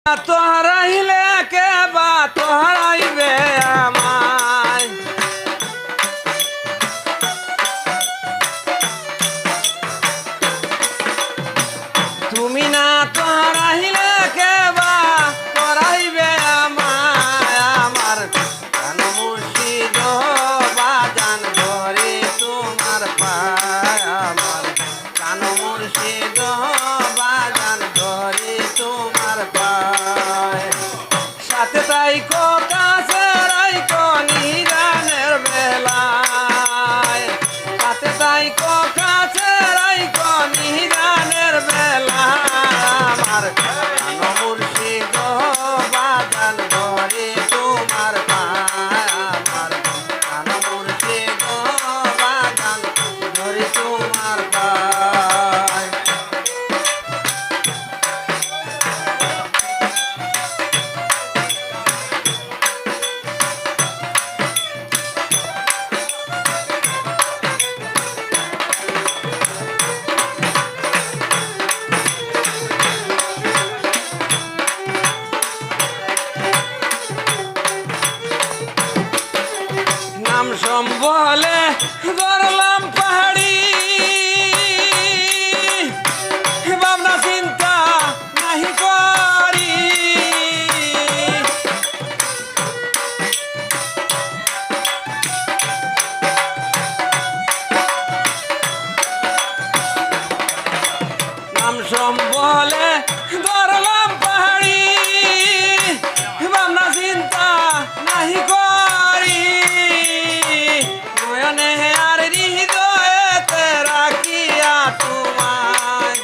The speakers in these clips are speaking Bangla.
তোহারাইলে কে বা তোহারাইবে আমায় তুমি না তোহারাইলে কে বা তোহারাইবে আমায় আমার কান মুর্শিদ বাজান ধরে তোমার পায় আমার কান মুর্শিদ বাজান ধরে তোমার পায় সাথে তাইকো কাছে রাইকো নিদানের বেলায় সাথে তাইকো কাছে রাইকো নিদানের বেলায় আমার কান মুর্শিদ বাজান ধরে তোমার পায় আমার কান মুর্শিদ বাজান ধরে তোমার পায় নাম সম্বলে গড়লাম পাহাড়ি ভাবনা চিন্তা নাহি করি নাম সম্বলে গড়লাম পাহাড়ি ভাবনা চিন্তা নাহি করি নয়নে আর হৃদয়েতে রাখিয়া তোমায়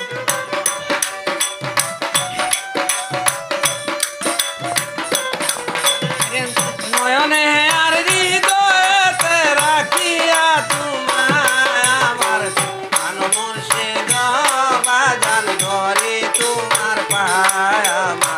নয়নে আর হৃদয়েতে রাখিয়া তোমায় আমার কান মুর্শিদ বাজান ধরে তোমার পায় আমার